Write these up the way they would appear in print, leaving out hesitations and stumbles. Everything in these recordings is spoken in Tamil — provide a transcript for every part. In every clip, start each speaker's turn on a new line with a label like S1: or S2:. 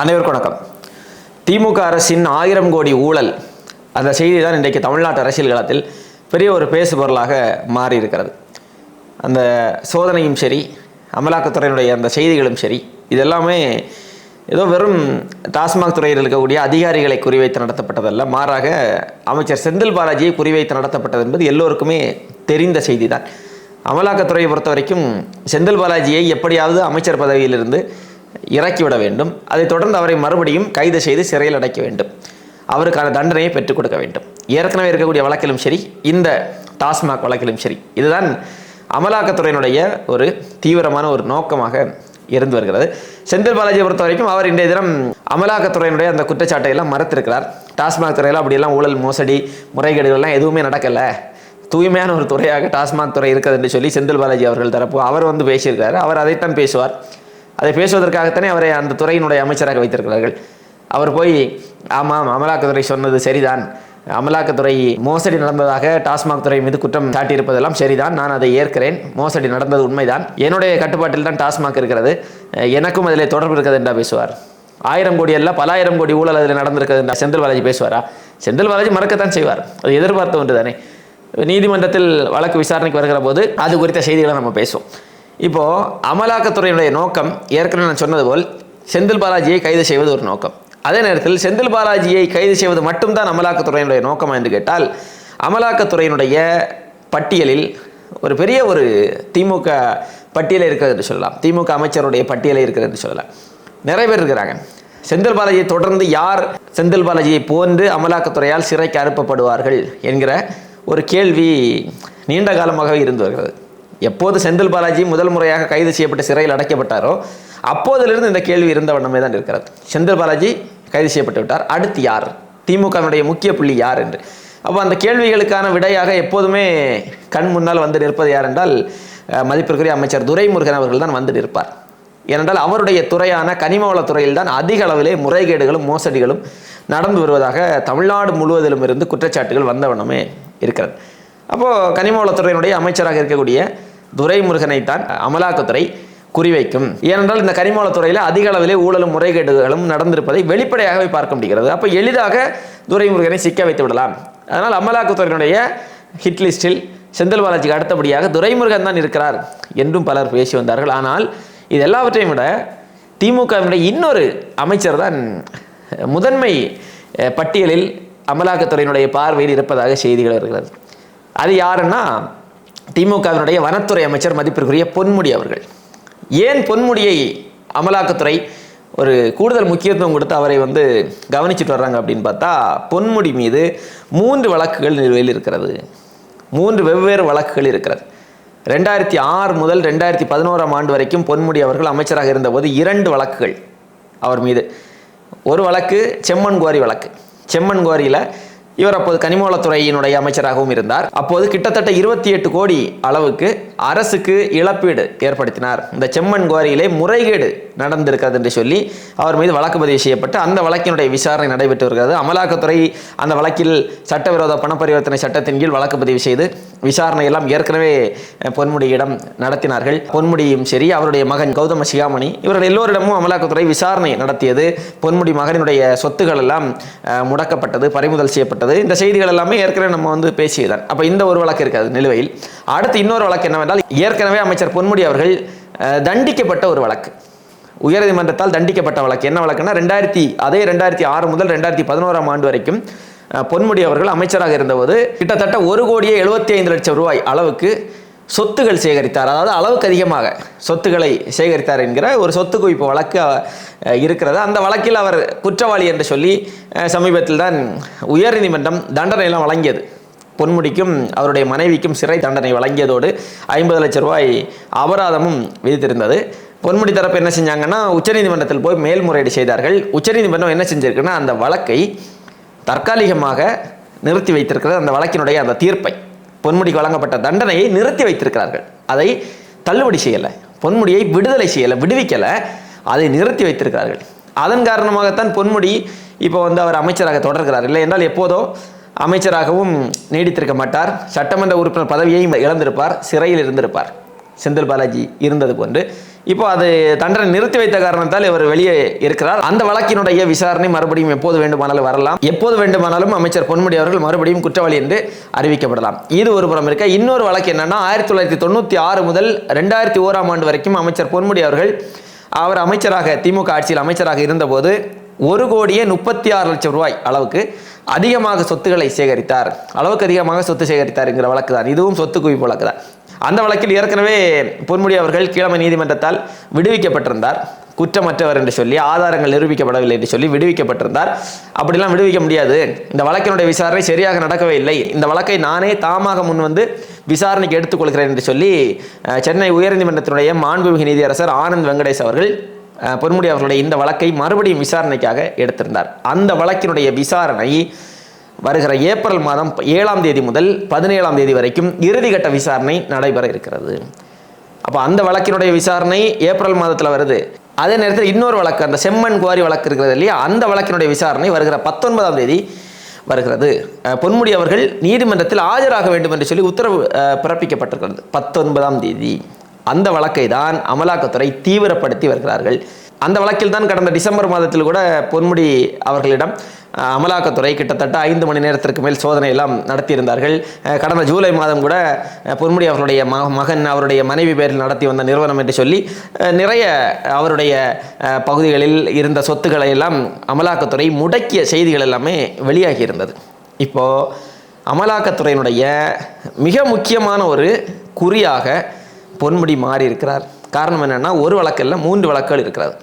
S1: அனைவருக்கும் வணக்கம். திமுக அரசின் 1000 கோடி ஊழல் அந்த செய்தி தான் இன்றைக்கு தமிழ்நாட்டு அரசியல் களத்தில் பெரிய ஒரு பேசு பொருளாக மாறி இருக்கிறது. அந்த சோதனையும் சரி, அமலாக்கத்துறையினுடைய அந்த செய்திகளும் சரி, இதெல்லாமே ஏதோ வெறும் டாஸ்மாக் துறையில் இருக்கக்கூடிய அதிகாரிகளை குறிவைத்து நடத்தப்பட்டதல்ல, மாறாக அமைச்சர் செந்தில் பாலாஜியை குறிவைத்து நடத்தப்பட்டது என்பது எல்லோருக்குமே தெரிந்த செய்தி தான். அமலாக்கத்துறையை பொறுத்த வரைக்கும் செந்தில் பாலாஜியை எப்படியாவது அமைச்சர் பதவியிலிருந்து இறக்கிவிட வேண்டும். அதைத் தொடர்ந்து அவரை மறுபடியும் கைது செய்து சிறையில் அடைக்க வேண்டும். அவருக்கான தண்டனையை பெற்றுக் கொடுக்க வேண்டும். ஏற்கனவே இருக்கக்கூடிய வழக்கிலும் சரி, இந்த டாஸ்மாக் வழக்கிலும் சரி, இதுதான் அமலாக்கத்துறையினுடைய ஒரு தீவிரமான ஒரு நோக்கமாக இருந்து வருகிறது. செந்தில் பாலாஜியை பொறுத்த வரைக்கும் அவர் இன்றைய தினம் அமலாக்கத்துறையினுடைய அந்த குற்றச்சாட்டை எல்லாம் மறுத்திருக்கிறார். டாஸ்மாக் துறையில் அப்படியெல்லாம் ஊழல், மோசடி, முறைகேடுகள்லாம் எதுவுமே நடக்கலை, தூய்மையான ஒரு துறையாக டாஸ்மாக் துறை இருக்கிறது என்று சொல்லி செந்தில் பாலாஜி அவர்கள் தரப்பு அவர் பேசியிருக்காரு. அவர் அதைத்தான் பேசுவார். அதை பேசுவதற்காகத்தானே அவரை அந்த துறையினுடைய அமைச்சராக வைத்திருக்கிறார்கள். அவர் போய் ஆமாம், அமலாக்கத்துறை சொன்னது சரிதான், அமலாக்கத்துறை மோசடி நடந்ததாக டாஸ்மாக் துறை மீது குற்றம் சாட்டியிருப்பதெல்லாம் சரிதான், நான் அதை ஏற்கிறேன், மோசடி நடந்தது உண்மைதான், என்னுடைய கட்டுப்பாட்டில் தான் டாஸ்மாக் இருக்கிறது, எனக்கும் அதில் தொடர்பு இருக்கிறது என்றா பேசுவார். 1000 கோடி அல்ல, பல ஆயிரம் கோடி ஊழல் அதில் நடந்திருக்கிறது என்றா செந்தில் பாலாஜி பேசுவாரா? செந்தில் பாலாஜி மறக்கத்தான் செய்வார். அது எதிர்பார்த்த ஒன்று தானே. நீதிமன்றத்தில் வழக்கு விசாரணைக்கு வருகிற போது அது குறித்த செய்திகளை நம்ம பேசுவோம். இப்போது அமலாக்கத்துறையினுடைய நோக்கம் ஏற்கனவே நான் சொன்னது போல் செந்தில் பாலாஜியை கைது செய்வது ஒரு நோக்கம். அதே நேரத்தில் செந்தில் பாலாஜியை கைது செய்வது மட்டும்தான் அமலாக்கத்துறையினுடைய நோக்கமா என்று கேட்டால், அமலாக்கத்துறையினுடைய பட்டியலில் ஒரு பெரிய ஒரு திமுக பட்டியலே இருக்கிறது என்று சொல்லலாம். திமுக அமைச்சருடைய பட்டியலே இருக்கிறது என்று சொல்லலாம். நிறைய பேர் இருக்கிறாங்க. செந்தில் பாலாஜியை தொடர்ந்து யார் செந்தில் பாலாஜியை போன்று அமலாக்கத்துறையால் சிறைக்கு அனுப்பப்படுவார்கள் என்கிற ஒரு கேள்வி நீண்ட காலமாகவே இருந்து வருகிறது. எப்போது செந்தில் பாலாஜி முதல் முறையாக கைது செய்யப்பட்டு சிறையில் அடைக்கப்பட்டாரோ அப்போதிலிருந்து இந்த கேள்வி இருந்த வண்ணமே தான் இருக்கிறது. செந்தில் பாலாஜி கைது செய்யப்பட்டு விட்டார், அடுத்து யார், திமுகவினுடைய முக்கிய புள்ளி யார் என்று. அப்போ அந்த கேள்விகளுக்கான விடையாக எப்போதுமே கண் முன்னால் வந்து நிற்பது யார் என்றால் மதிப்பிற்குரிய அமைச்சர் துரைமுருகன் அவர்கள் தான் வந்து நிற்பார். ஏனென்றால் அவருடைய துறையான கனிமவளத்துறையில் தான் அதிக அளவிலே முறைகேடுகளும் மோசடிகளும் நடந்து வருவதாக தமிழ்நாடு முழுவதிலும் இருந்து குற்றச்சாட்டுகள் வந்த வண்ணமே இருக்கிறது. அப்போது கனிமவளத்துறையினுடைய அமைச்சராக இருக்கக்கூடிய துரைமுருகனைத்தான் அமலாக்கத்துறை குறிவைக்கும். ஏனென்றால் இந்த கனிமவளத்துறையில் அதிக அளவிலே ஊழலும் முறைகேடுகளும் நடந்திருப்பதை வெளிப்படையாகவே பார்க்க முடிகிறது. அப்போ எளிதாக துரைமுருகனை சிக்க வைத்து விடலாம். அதனால் அமலாக்கத்துறையினுடைய ஹிட் லிஸ்டில் செந்தில் பாலாஜிக்கு அடுத்தபடியாக துரைமுருகன் தான் இருக்கிறார் என்றும் பலர் பேசி வந்தார்கள். ஆனால் இது எல்லாவற்றையும் விட திமுகவினுடைய இன்னொரு அமைச்சர் தான் முதன்மை பட்டியலில் அமலாக்கத்துறையினுடைய பார்வையில் இருப்பதாக செய்திகள் இருக்கிறது. அது யாருன்னா திமுகவினுடைய வனத்துறை அமைச்சர் மதிப்பிற்குரிய பொன்முடி அவர்கள். ஏன் பொன்முடியை அமலாக்கத்துறை ஒரு கூடுதல் முக்கியத்துவம் கொடுத்து அவரை கவனிச்சுட்டு வர்றாங்க அப்படின்னு பார்த்தா, பொன்முடி மீது 3 வழக்குகள் நிலுவையில் இருக்கிறது. 3 வெவ்வேறு வழக்குகள் இருக்கிறது. 2006 முதல் 2011ஆம் ஆண்டு வரைக்கும் பொன்முடி அவர்கள் அமைச்சராக இருந்தபோது 2 வழக்குகள் அவர் மீது. ஒரு வழக்கு செம்மண் குவாரி வழக்கு. செம்மண் குவாரியில் இவர் அப்போது கனிமவளத்துறையினுடைய அமைச்சராகவும் இருந்தார். அப்போது கிட்டத்தட்ட 28 கோடி அளவுக்கு அரசுக்கு இழப்பீடு ஏற்படுத்தினார். இந்த செம்மண் குவாரியிலே முறைகேடு நடந்திருக்கிறது என்று சொல்லி அவர் மீது வழக்கு பதிவு செய்யப்பட்டு அந்த வழக்கினுடைய விசாரணை நடைபெற்று வருகிறது. அமலாக்கத்துறை அந்த வழக்கில் சட்டவிரோத பணப்பரிவர்த்தனை சட்டத்தின் கீழ் வழக்கு பதிவு செய்து விசாரணை எல்லாம் ஏற்கனவே பொன்முடியிடம் நடத்தினார்கள். பொன்முடியும் சரி, அவருடைய மகன் கௌதம சிகாமணி, இவர்கள் எல்லோரிடமும் அமலாக்கத்துறை விசாரணை நடத்தியது. பொன்முடி மகனுடைய சொத்துக்கள் எல்லாம் முடக்கப்பட்டது, பறிமுதல் செய்யப்பட்டது. இந்த செய்திகள் எல்லாமே ஏற்கனவே நம்ம பேசியதான். அப்போ இந்த ஒரு வழக்கு இருக்கிறது நிலுவையில். அடுத்து இன்னொரு வழக்கு என்னவென்றால், ஏற்கனவே அமைச்சர் பொன்முடி அவர்கள் தண்டிக்கப்பட்ட ஒரு வழக்கு, உயர்நீதிமன்றத்தால் தண்டிக்கப்பட்ட வழக்கு. என்ன வழக்குன்னா, 2006 முதல் 2011ஆம் ஆண்டு வரைக்கும் பொன்முடி அவர்கள் அமைச்சராக இருந்தபோது கிட்டத்தட்ட 1,75,00,000 ரூபாய் அளவுக்கு சொத்துகள் சேகரித்தார். அதாவது அளவுக்கு அதிகமாக சொத்துக்களை சேகரித்தார் என்கிற ஒரு சொத்து குவிப்பு வழக்கு இருக்கிறது. அந்த வழக்கில் அவர் குற்றவாளி என்று சொல்லி சமீபத்தில் தான் உயர்நீதிமன்றம் தண்டனையெல்லாம் வழங்கியது. பொன்முடிக்கும் அவருடைய மனைவிக்கும் சிறை தண்டனை வழங்கியதோடு 50 லட்சம் ரூபாய் அபராதமும் விதித்திருந்தது. பொன்முடி தரப்பு என்ன செஞ்சாங்கன்னா, உச்சநீதிமன்றத்தில் போய் மேல்முறையீடு செய்தார்கள். உச்சநீதிமன்றம் என்ன செஞ்சிருக்குன்னா, அந்த வழக்கை தற்காலிகமாக நிறுத்தி வைத்திருக்கிறது. அந்த வழக்கினுடைய அந்த தீர்ப்பை, பொன்முடிக்கு வழங்கப்பட்ட தண்டனையை நிறுத்தி வைத்திருக்கிறார்கள். அதை தள்ளுபடி செய்யலை, பொன்முடியை விடுதலை செய்யலை, விடுவிக்கலை, அதை நிறுத்தி வைத்திருக்கிறார்கள். அதன் காரணமாகத்தான் பொன்முடி இப்போ அவர் அமைச்சராக தொடர்கிறார். இல்லை என்றால் எப்போதோ அமைச்சராகவும் நீடித்திருக்க மாட்டார். சட்டமன்ற உறுப்பினர் பதவியையும் இழந்திருப்பார், சிறையில் இருந்திருப்பார். செந்தில் பாலாஜி இருந்தது போன்று இப்போ அது தண்டனை நிறுத்தி வைத்த காரணத்தால் இவர் வெளியே இருக்கிறார். அந்த வழக்கினுடைய விசாரணை மறுபடியும் எப்போது வேண்டுமானாலும் வரலாம். எப்போது வேண்டுமானாலும் அமைச்சர் பொன்முடி அவர்கள் மறுபடியும் குற்றவாளி என்று அறிவிக்கப்படலாம். இது ஒரு புறம் இருக்க, இன்னொரு வழக்கு என்னன்னா 1996 முதல் 2001 ஆண்டு வரைக்கும் அமைச்சர் பொன்முடி அவர்கள் அவர் அமைச்சராக திமுக ஆட்சியில் அமைச்சராக இருந்தபோது 1,36,00,000 ரூபாய் அளவுக்கு அதிகமாக சொத்துக்களை சேகரித்தார். அளவுக்கு அதிகமாக சொத்து சேகரித்தார் என்கிற வழக்கு தான். இதுவும் சொத்து குவிப்பு வழக்கு தான். அந்த வழக்கில் ஏற்கனவே பொன்முடி அவர்கள் கீழமை நீதிமன்றத்தால் விடுவிக்கப்பட்டிருந்தார். குற்றமற்றவர் என்று சொல்லி, ஆதாரங்கள் நிரூபிக்கப்படவில்லை என்று சொல்லி விடுவிக்கப்பட்டிருந்தார். அப்படிலாம் விடுவிக்க முடியாது, இந்த வழக்கினுடைய விசாரணை சரியாக நடக்கவே இல்லை, இந்த வழக்கை நானே தாமாக முன் வந்து விசாரணைக்கு எடுத்துக்கொள்கிறேன் என்று சொல்லி சென்னை உயர்நீதிமன்றத்தினுடைய மாண்புமிகு நீதியரசர் ஆனந்த் வெங்கடேஷ் அவர்கள் பொன்முடி அவர்களுடைய இந்த வழக்கை மறுபடியும் விசாரணைக்காக எடுத்திருந்தார். அந்த வழக்கினுடைய விசாரணை வருகிற ஏப்ரல் மாதம் 7ஆம் தேதி முதல் 17ஆம் தேதி வரைக்கும் இறுதிக்கட்ட விசாரணை நடைபெற இருக்கிறது. அப்போ அந்த வழக்கினுடைய விசாரணை ஏப்ரல் மாதத்தில் வருது. அதே நேரத்தில் இன்னொரு வழக்கு, அந்த செம்மண் குவாரி வழக்கு இருக்கிறது இல்லையா, அந்த வழக்கினுடைய விசாரணை வருகிற 19ஆம் தேதி வருகிறது. பொன்முடி அவர்கள் நீதிமன்றத்தில் ஆஜராக வேண்டும் என்று சொல்லி உத்தரவு பிறப்பிக்கப்பட்டிருக்கிறது 19ஆம் தேதி. அந்த வழக்கை தான் அமலாக்கத்துறை தீவிரப்படுத்தி வருகிறார்கள். அந்த வழக்கில் தான் கடந்த டிசம்பர் மாதத்தில் கூட பொன்முடி அவர்களிடம் அமலாக்கத்துறை கிட்டத்தட்ட 5 மணி நேரத்திற்கு மேல் சோதனை எல்லாம் நடத்தியிருந்தார்கள். கடந்த ஜூலை மாதம் கூட பொன்முடி அவர்களுடைய மகன் அவருடைய மனைவி பேரில் நடத்தி வந்த நிறுவனம் என்று சொல்லி நிறைய அவருடைய பகுதிகளில் இருந்த சொத்துக்களை எல்லாம் அமலாக்கத்துறை முடக்கிய செய்திகள் எல்லாமே வெளியாகி இருந்தது. இப்போது அமலாக்கத்துறையினுடைய மிக முக்கியமான ஒரு குறியாக பொன்முடி மாறி இருக்கிறார். காரணம் என்னென்னா, ஒரு வழக்கில் 3 வழக்குகள் இருக்கிறது.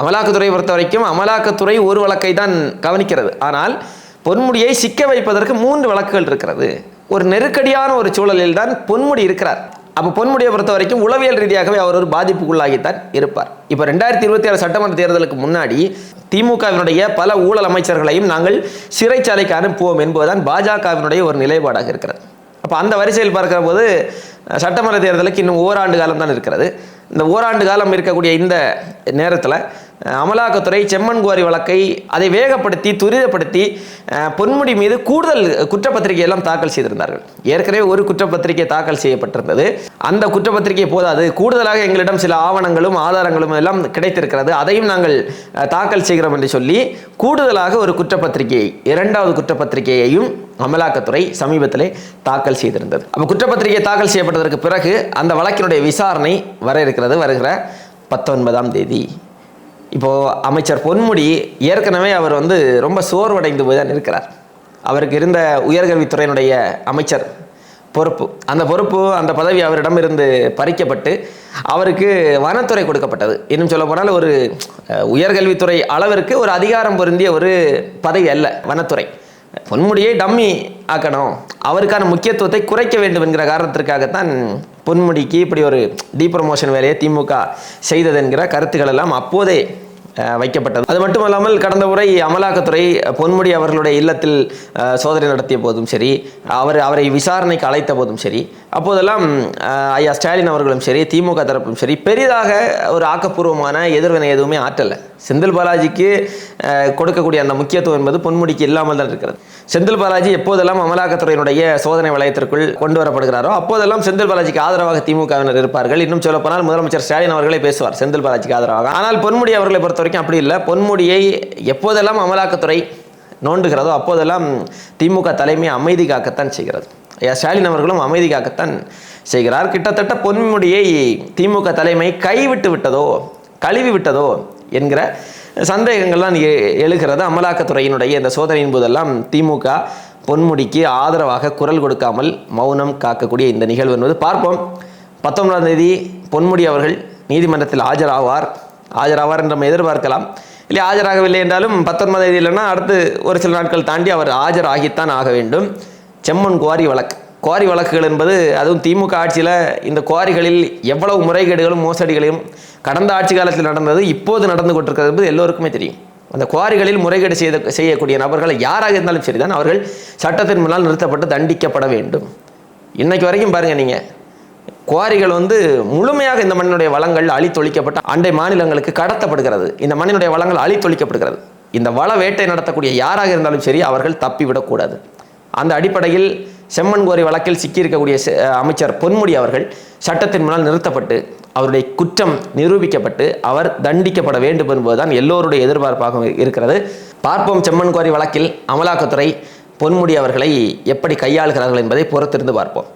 S1: அமலாக்கத்துறையை பொறுத்த வரைக்கும் அமலாக்கத்துறை ஒரு வழக்கை தான் கவனிக்கிறது. ஆனால் பொன்முடியை சிக்க வைப்பதற்கு 3 வழக்குகள் இருக்கிறது. ஒரு நெருக்கடியான ஒரு சூழலில் தான் பொன்முடி இருக்கிறார். அப்போ பொன்முடியை பொறுத்த வரைக்கும் உளவியல் ரீதியாகவே அவர் ஒரு பாதிப்புக்குள்ளாகித்தான் இருப்பார். இப்போ 2026 சட்டமன்ற தேர்தலுக்கு முன்னாடி திமுகவினுடைய பல ஊழல் அமைச்சர்களையும் நாங்கள் சிறைச்சாலைக்கு அனுப்புவோம் என்பதுதான் பாஜகவினுடைய ஒரு நிலைப்பாடாக இருக்கிறது. அப்போ அந்த வரிசையில் பார்க்கிற போது சட்டமன்ற தேர்தலுக்கு இன்னும் ஓராண்டு காலம் தான் இருக்கிறது. இந்த ஓராண்டு காலம் இருக்கக்கூடிய இந்த நேரத்தில் அமலாக்கத்துறை செம்மண் குவாரி வழக்கை அதை வேகப்படுத்தி துரிதப்படுத்தி பொன்முடி மீது கூடுதல் குற்றப்பத்திரிகை எல்லாம் தாக்கல் செய்திருந்தார்கள். ஏற்கனவே ஒரு குற்றப்பத்திரிகை தாக்கல் செய்யப்பட்டிருந்தது. அந்த குற்றப்பத்திரிகை போதாது, கூடுதலாக எங்களிடம் சில ஆவணங்களும் ஆதாரங்களும் எல்லாம் கிடைத்திருக்கிறது, அதையும் நாங்கள் தாக்கல் செய்கிறோம் என்று சொல்லி கூடுதலாக ஒரு குற்றப்பத்திரிகையை, 2வது குற்றப்பத்திரிகையையும் அமலாக்கத்துறை சமீபத்திலே தாக்கல் செய்திருந்தது. அப்போ குற்றப்பத்திரிகை தாக்கல் செய்யப்பட்டதற்கு பிறகு அந்த வழக்கினுடைய விசாரணை வர இருக்கிறது வருகிற 19ஆம் தேதி. இப்போது அமைச்சர் பொன்முடி ஏற்கனவே அவர் ரொம்ப சோர்வடைந்து போய் தான் இருக்கிறார். அவருக்கு இருந்த உயர்கல்வித்துறையினுடைய அமைச்சர் பொறுப்பு, அந்த பதவி அவரிடமிருந்து பறிக்கப்பட்டு அவருக்கு வனத்துறை கொடுக்கப்பட்டது. இன்னும் சொல்ல போனால் ஒரு உயர்கல்வித்துறை அளவிற்கு ஒரு அதிகாரம் பொருந்திய ஒரு பதவி அல்ல வனத்துறை. பொன்முடியை டம்மி ஆக்கணும், அவருக்கான முக்கியத்துவத்தை குறைக்க வேண்டும் என்கிற காரணத்திற்காகத்தான் பொன்முடிக்கு இப்படி ஒரு டீப்ரமோஷன் வேலையை திமுக செய்தது என்கிற கருத்துக்கள் எல்லாம் அப்போதே வைக்கப்பட்டது. அது மட்டுமல்லாமல் கடந்த முறை அமலாக்கத்துறை பொன்முடி அவர்களுடைய இல்லத்தில் சோதனை நடத்திய போதும் சரி, அவரை விசாரணைக்கு அழைத்த போதும் சரி, அப்போதெல்லாம் ஐயா ஸ்டாலின் அவர்களும் சரி, திமுக தரப்பும் சரி, பெரிதாக ஒரு ஆக்கப்பூர்வமான எதிர்வினை எதுவுமே ஆற்றலை. செந்தில் பாலாஜிக்கு கொடுக்கக்கூடிய அந்த முக்கியத்துவம் என்பது பொன்முடிக்கு இல்லாமல் தான் இருக்கிறது. செந்தில் பாலாஜி எப்போதெல்லாம் அமலாக்கத்துறையினுடைய சோதனை வளையத்திற்குள் கொண்டு வரப்படுகிறாரோ அப்போதெல்லாம் செந்தில் பாலாஜிக்கு ஆதரவாக திமுகவினர் இருப்பார்கள். இன்னும் சொல்ல போனால் முதலமைச்சர் ஸ்டாலின் அவர்களே பேசுவார் செந்தில் பாலாஜிக்கு ஆதரவாக. ஆனால் பொன்முடி அவர்களை பொறுத்த வரைக்கும் அப்படி இல்லை. பொன்முடியை எப்போதெல்லாம் அமலாக்கத்துறை நோண்டுகிறதோ அப்போதெல்லாம் திமுக தலைமை அமைதி காக்கத்தான் செய்கிறது. ஸ்டாலின் அவர்களும் அமைதி காக்கத்தான் செய்கிறார். கிட்டத்தட்ட பொன்முடியை திமுக தலைமை கைவிட்டு விட்டதோ, கழுவி விட்டதோ என்கிற சந்தேகங்கள்லாம் எழுகிறது. அமலாக்கத்துறையினுடைய இந்த சோதனையின் போதெல்லாம் திமுக பொன்முடிக்கு ஆதரவாக குரல் கொடுக்காமல் மௌனம் காக்கக்கூடிய இந்த நிகழ்வு என்பது பார்ப்போம். 19ஆம் தேதி பொன்முடி அவர்கள் நீதிமன்றத்தில் ஆஜராவார் என்று நம்ம எதிர்பார்க்கலாம். இல்லை ஆஜராகவில்லை என்றாலும் 19ஆம் தேதி இல்லைன்னா அடுத்து ஒரு சில நாட்கள் தாண்டி அவர் ஆஜராகித்தான் ஆக வேண்டும். செம்மண் குவாரி வழக்குகள் என்பது, அதுவும் திமுக ஆட்சியில் இந்த குவாரிகளில் எவ்வளவு முறைகேடுகளும் மோசடிகளையும் கடந்த ஆட்சி காலத்தில் நடந்தது, இப்போது நடந்து கொண்டிருக்கிறது என்பது எல்லோருக்குமே தெரியும். அந்த குவாரிகளில் முறைகேடு செய்யக்கூடிய நபர்கள் யாராக இருந்தாலும் சரிதான், அவர்கள் சட்டத்தின் முன்னால் நிறுத்தப்பட்டு தண்டிக்கப்பட வேண்டும். இன்னைக்கு வரைக்கும் பாருங்கள், நீங்கள் குவாரிகள் முழுமையாக இந்த மண்ணினுடைய வளங்கள் அழித்தொழிக்கப்பட்டு அண்டை மாநிலங்களுக்கு கடத்தப்படுகிறது. இந்த மண்ணினுடைய வளங்கள் அழித்தொழிக்கப்படுகிறது. இந்த வள வேட்டை நடத்தக்கூடிய யாராக இருந்தாலும் சரி, அவர்கள் தப்பிவிடக்கூடாது. அந்த அடிப்படையில் செம்மண் குவாரி வழக்கில் சிக்கியிருக்கக்கூடிய அமைச்சர் பொன்முடி அவர்கள் சட்டத்தின் முன்னால் நிறுத்தப்பட்டு அவருடைய குற்றம் நிரூபிக்கப்பட்டு அவர் தண்டிக்கப்பட வேண்டும் என்பதுதான் எல்லோருடைய எதிர்பார்ப்பாக இருக்கிறது. பார்ப்போம் செம்மண் குவாரி வழக்கில் அமலாக்கத்துறை பொன்முடி அவர்களை எப்படி கையாளுகிறார்கள் என்பதை பொறுத்திருந்து பார்ப்போம்.